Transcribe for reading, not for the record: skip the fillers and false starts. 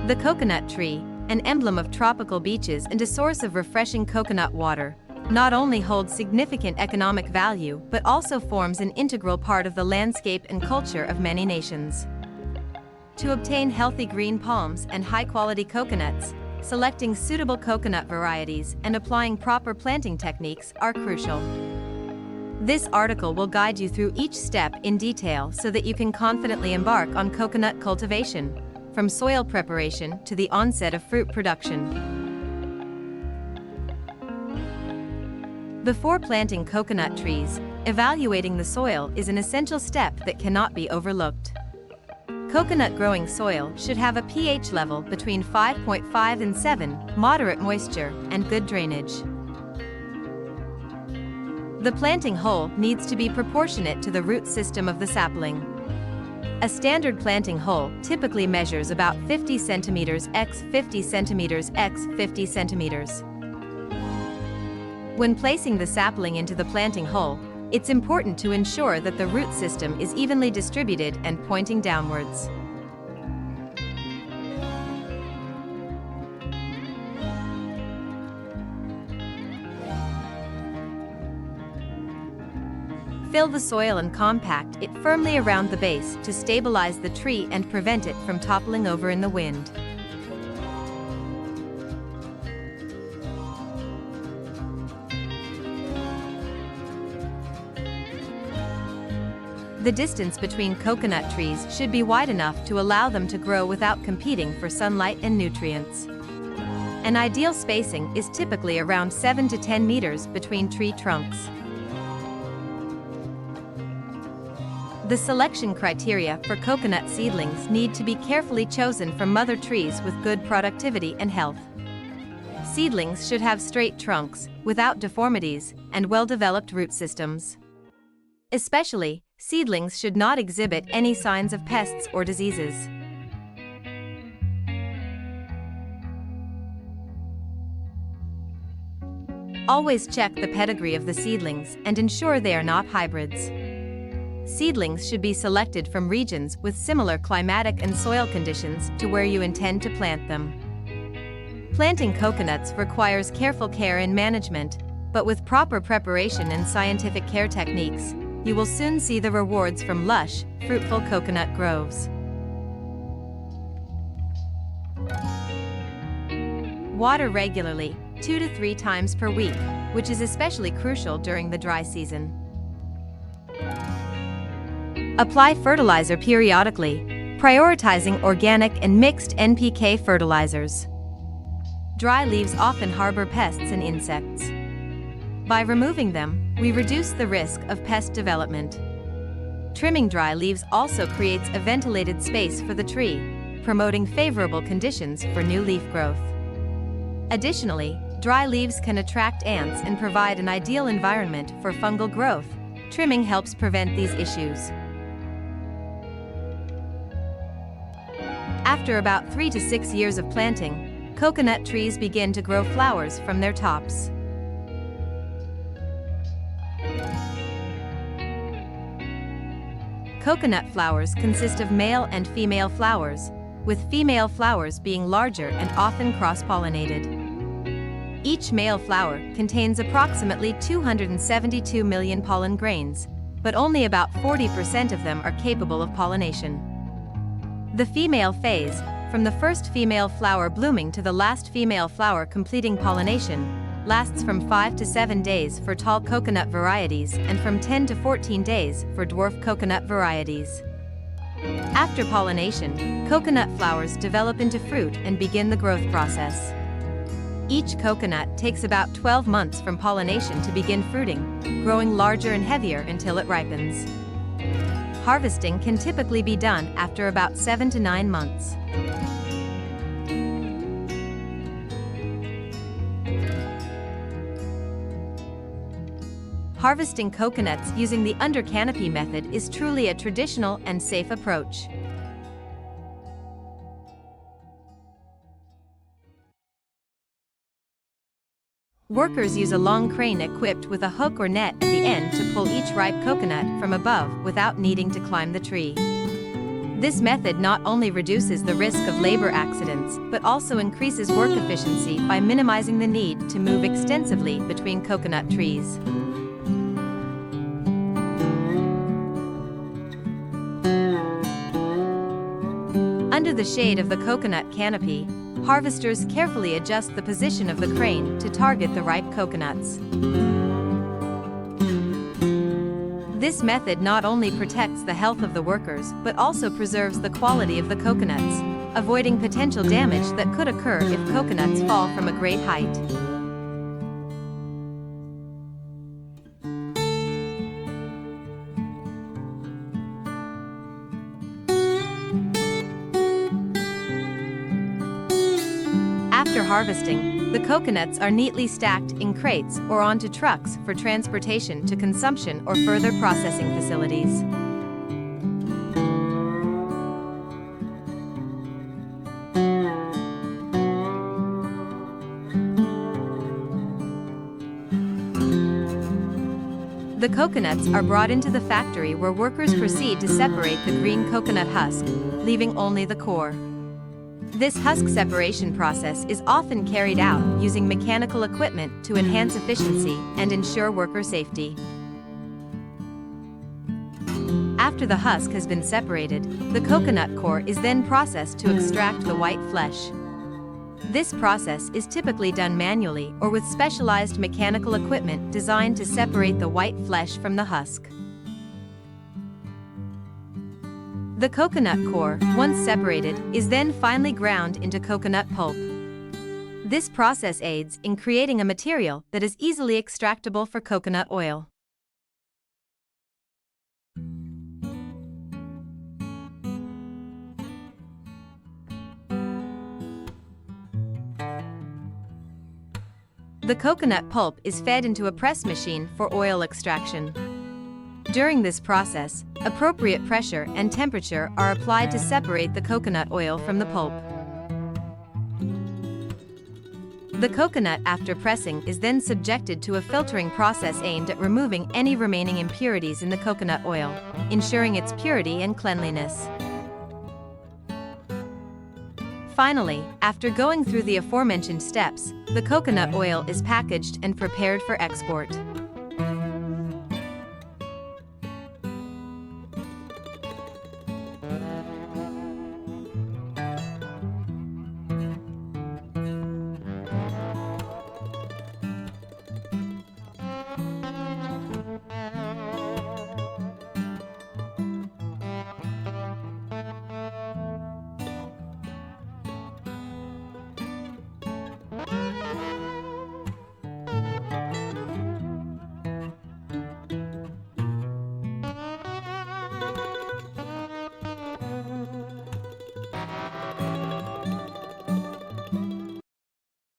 The coconut tree, an emblem of tropical beaches and a source of refreshing coconut water, not only holds significant economic value but also forms an integral part of the landscape and culture of many nations. To obtain healthy green palms and high-quality coconuts, selecting suitable coconut varieties and applying proper planting techniques are crucial. This article will guide you through each step in detail so that you can confidently embark on coconut cultivation, from soil preparation to the onset of fruit production. Before planting coconut trees, evaluating the soil is an essential step that cannot be overlooked. Coconut growing soil should have a pH level between 5.5 and 7, moderate moisture, and good drainage. The planting hole needs to be proportionate to the root system of the sapling. A standard planting hole typically measures about 50 centimeters x 50 centimeters x 50 centimeters. When placing the sapling into the planting hole, it's important to ensure that the root system is evenly distributed and pointing downwards. Fill the soil and compact it firmly around the base to stabilize the tree and prevent it from toppling over in the wind. The distance between coconut trees should be wide enough to allow them to grow without competing for sunlight and nutrients. An ideal spacing is typically around 7 to 10 meters between tree trunks. The selection criteria for coconut seedlings need to be carefully chosen from mother trees with good productivity and health. Seedlings should have straight trunks, without deformities, and well-developed root systems. Especially, seedlings should not exhibit any signs of pests or diseases. Always check the pedigree of the seedlings and ensure they are not hybrids. Seedlings should be selected from regions with similar climatic and soil conditions to where you intend to plant them. Planting coconuts requires careful care and management, but with proper preparation and scientific care techniques, you will soon see the rewards from lush, fruitful coconut groves. Water regularly, 2 to 3 times per week, which is especially crucial during the dry season. Apply fertilizer periodically, prioritizing organic and mixed NPK fertilizers. Dry leaves often harbor pests and insects. By removing them, we reduce the risk of pest development. Trimming dry leaves also creates a ventilated space for the tree, promoting favorable conditions for new leaf growth. Additionally, dry leaves can attract ants and provide an ideal environment for fungal growth. Trimming helps prevent these issues. After about 3 to 6 years of planting, coconut trees begin to grow flowers from their tops. Coconut flowers consist of male and female flowers, with female flowers being larger and often cross-pollinated. Each male flower contains approximately 272 million pollen grains, but only about 40% of them are capable of pollination. The female phase, from the first female flower blooming to the last female flower completing pollination, lasts from 5 to 7 days for tall coconut varieties and from 10 to 14 days for dwarf coconut varieties. After pollination, coconut flowers develop into fruit and begin the growth process. Each coconut takes about 12 months from pollination to begin fruiting, growing larger and heavier until it ripens. Harvesting can typically be done after about 7 to 9 months. Harvesting coconuts using the under canopy method is truly a traditional and safe approach. Workers use a long crane equipped with a hook or net at the end to pull each ripe coconut from above without needing to climb the tree. This method not only reduces the risk of labor accidents but also increases work efficiency by minimizing the need to move extensively between coconut trees. Under the shade of the coconut canopy, harvesters carefully adjust the position of the crane to target the ripe coconuts. This method not only protects the health of the workers but also preserves the quality of the coconuts, avoiding potential damage that could occur if coconuts fall from a great height. After harvesting, the coconuts are neatly stacked in crates or onto trucks for transportation to consumption or further processing facilities. The coconuts are brought into the factory where workers proceed to separate the green coconut husk, leaving only the core. This husk separation process is often carried out using mechanical equipment to enhance efficiency and ensure worker safety. After the husk has been separated, the coconut core is then processed to extract the white flesh. This process is typically done manually or with specialized mechanical equipment designed to separate the white flesh from the husk. The coconut core, once separated, is then finely ground into coconut pulp. This process aids in creating a material that is easily extractable for coconut oil. The coconut pulp is fed into a press machine for oil extraction. During this process, appropriate pressure and temperature are applied to separate the coconut oil from the pulp. The coconut after pressing is then subjected to a filtering process aimed at removing any remaining impurities in the coconut oil, ensuring its purity and cleanliness. Finally, after going through the aforementioned steps, the coconut oil is packaged and prepared for export.